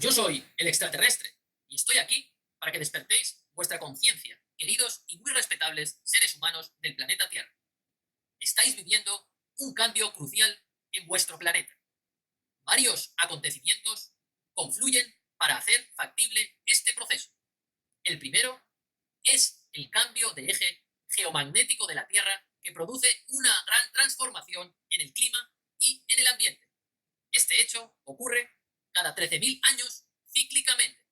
Yo soy el extraterrestre y estoy aquí para que despertéis vuestra conciencia, queridos y muy respetables seres humanos del planeta Tierra. Estáis viviendo un cambio crucial en vuestro planeta. Varios acontecimientos confluyen para hacer factible este proceso. El primero es el cambio de eje geomagnético de la Tierra que produce una gran transformación en el clima y en el ambiente. Este hecho ocurre cada 13.000 años cíclicamente.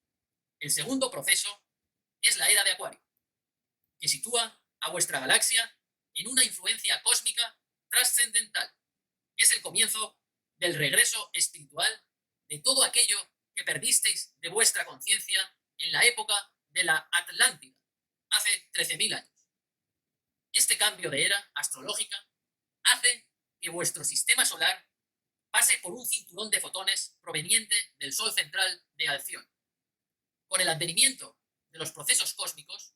El segundo proceso es la era de Acuario, que sitúa a vuestra galaxia en una influencia cósmica trascendental. Es el comienzo del regreso espiritual de todo aquello que perdisteis de vuestra conciencia en la época de la Atlántida, hace 13.000 años. Este cambio de era astrológica hace que vuestro sistema solar pase por un cinturón de fotones proveniente del Sol central de Alción. Con el advenimiento de los procesos cósmicos,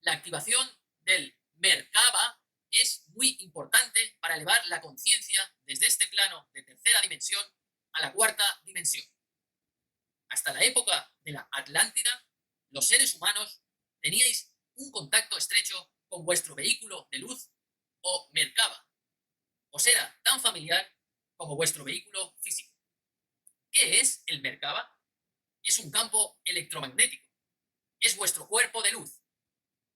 la activación del Merkaba es muy importante para elevar la conciencia desde este plano de tercera dimensión a la cuarta dimensión. Hasta la época de la Atlántida, los seres humanos teníais un contacto estrecho con vuestro vehículo de luz o Merkaba. Os era tan familiar como vuestro vehículo físico. ¿Qué es el Merkaba? Es un campo electromagnético. Es vuestro cuerpo de luz,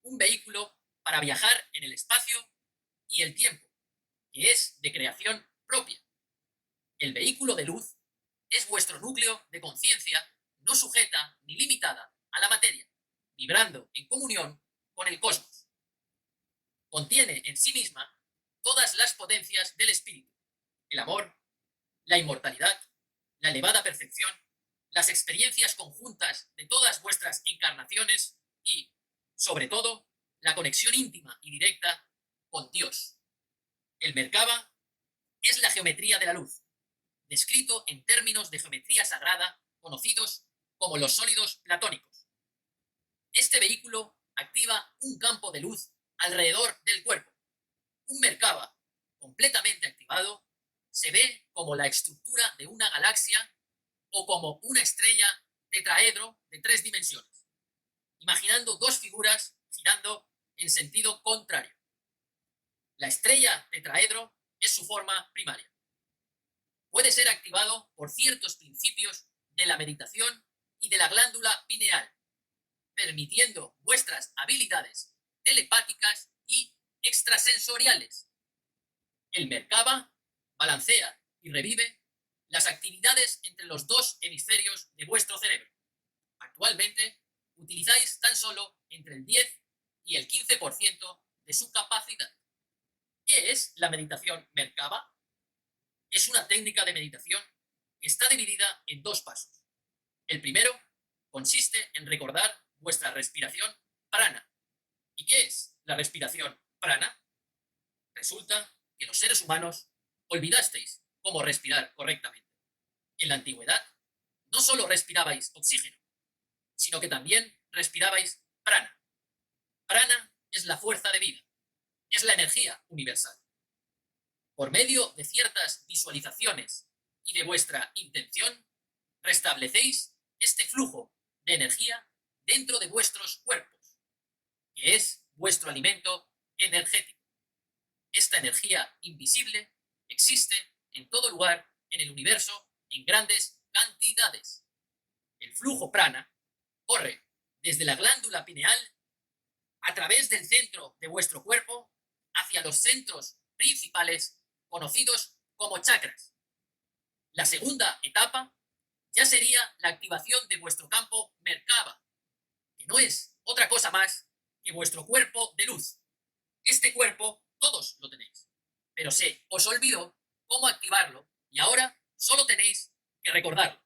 un vehículo para viajar en el espacio y el tiempo, que es de creación propia. El vehículo de luz es vuestro núcleo de conciencia no sujeta ni limitada a la materia, vibrando en comunión con el cosmos. Contiene en sí misma todas las potencias del espíritu, el amor, la inmortalidad, la elevada percepción, las experiencias conjuntas de todas vuestras encarnaciones y, sobre todo, la conexión íntima y directa con Dios. El Merkaba es la geometría de la luz, descrito en términos de geometría sagrada conocidos como los sólidos platónicos. Este vehículo activa un campo de luz alrededor del cuerpo. Un Merkaba completamente activado se ve como la estructura de una galaxia o como una estrella tetraedro de 3 dimensiones, imaginando dos figuras girando en sentido contrario. La estrella tetraedro es su forma primaria. Puede ser activado por ciertos principios de la meditación y de la glándula pineal, permitiendo vuestras habilidades telepáticas y extrasensoriales. El Merkaba balancea y revive las actividades entre los dos hemisferios de vuestro cerebro. Actualmente utilizáis tan solo entre el 10 y el 15% de su capacidad. ¿Qué es la meditación Merkaba? Es una técnica de meditación que está dividida en dos pasos. El primero consiste en recordar vuestra respiración prana. ¿Y qué es la respiración prana? Resulta que los seres humanos olvidasteis cómo respirar correctamente. En la antigüedad, no solo respirabais oxígeno, sino que también respirabais prana. Prana es la fuerza de vida, es la energía universal. Por medio de ciertas visualizaciones y de vuestra intención, restablecéis este flujo de energía dentro de vuestros cuerpos, que es vuestro alimento energético. Esta energía invisible existe en todo lugar en el universo en grandes cantidades. El flujo prana corre desde la glándula pineal a través del centro de vuestro cuerpo hacia los centros principales conocidos como chakras. La segunda etapa ya sería la activación de vuestro campo Merkaba, que no es otra cosa más que vuestro cuerpo de luz. Este cuerpo todos lo tenéis, pero se os olvidó cómo activarlo y ahora solo tenéis que recordarlo.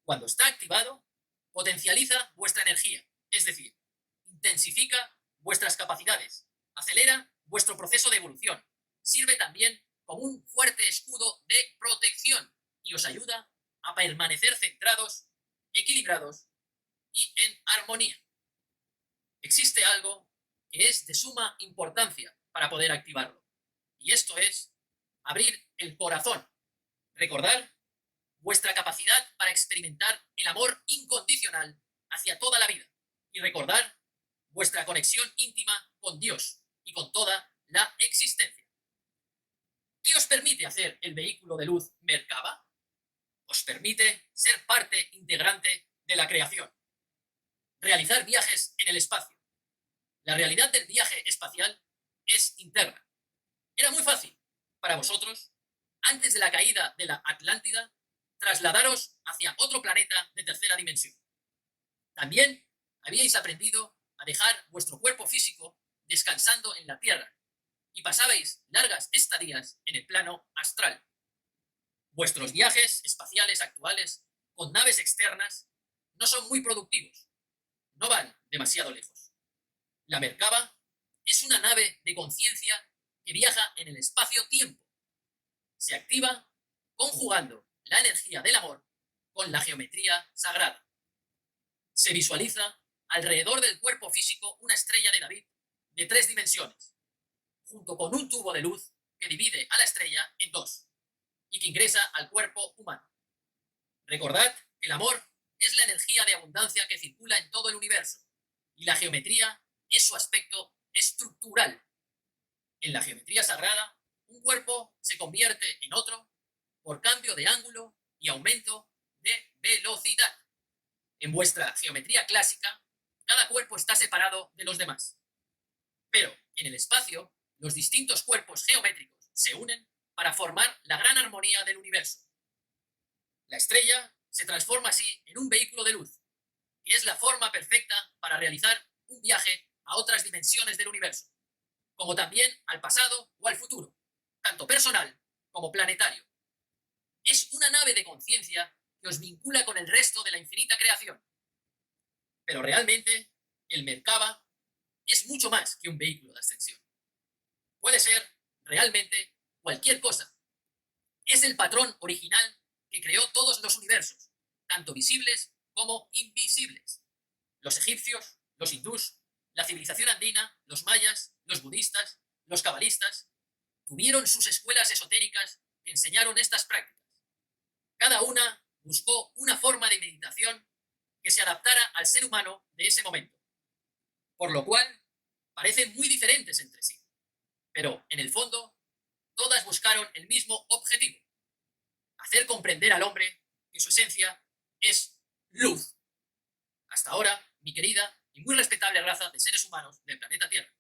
Cuando está activado, potencializa vuestra energía, es decir, intensifica vuestras capacidades, acelera vuestro proceso de evolución, sirve también como un fuerte escudo de protección y os ayuda a permanecer centrados, equilibrados y en armonía. Existe algo que es de suma importancia para poder activarlo, y esto es abrir el corazón. Recordar vuestra capacidad para experimentar el amor incondicional hacia toda la vida y recordar vuestra conexión íntima con Dios y con toda la existencia. ¿Qué os permite hacer el vehículo de luz Merkaba? Os permite ser parte integrante de la creación, realizar viajes en el espacio. La realidad del viaje espacial es interna. Era muy fácil para vosotros, antes de la caída de la Atlántida, trasladaros hacia otro planeta de tercera dimensión. También habíais aprendido a dejar vuestro cuerpo físico descansando en la Tierra y pasabais largas estadías en el plano astral. Vuestros viajes espaciales actuales con naves externas no son muy productivos, no van demasiado lejos. La Merkaba es una nave de conciencia que viaja en el espacio-tiempo. Se activa conjugando la energía del amor con la geometría sagrada. Se visualiza alrededor del cuerpo físico una estrella de David de 3 dimensiones, junto con un tubo de luz que divide a la estrella en 2 y que ingresa al cuerpo humano. Recordad que el amor es la energía de abundancia que circula en todo el universo y la geometría es su aspecto estructural. En la geometría sagrada, un cuerpo se convierte en otro por cambio de ángulo y aumento de velocidad. En vuestra geometría clásica, cada cuerpo está separado de los demás. Pero en el espacio, los distintos cuerpos geométricos se unen para formar la gran armonía del universo. La estrella se transforma así en un vehículo de luz, que es la forma perfecta para realizar un viaje a otras dimensiones del universo, como también al pasado o al futuro, tanto personal como planetario. Es una nave de conciencia que os vincula con el resto de la infinita creación. Pero realmente, el Merkaba es mucho más que un vehículo de ascensión. Puede ser realmente cualquier cosa. Es el patrón original que creó todos los universos, tanto visibles como invisibles. Los egipcios, los hindús, la civilización andina, los mayas, los budistas, los cabalistas, tuvieron sus escuelas esotéricas que enseñaron estas prácticas. Cada una buscó una forma de meditación que se adaptara al ser humano de ese momento, por lo cual parecen muy diferentes entre sí, pero en el fondo todas buscaron el mismo objetivo: hacer comprender al hombre que su esencia es luz. Hasta ahora, mi querida y muy respetable raza de seres humanos del planeta Tierra.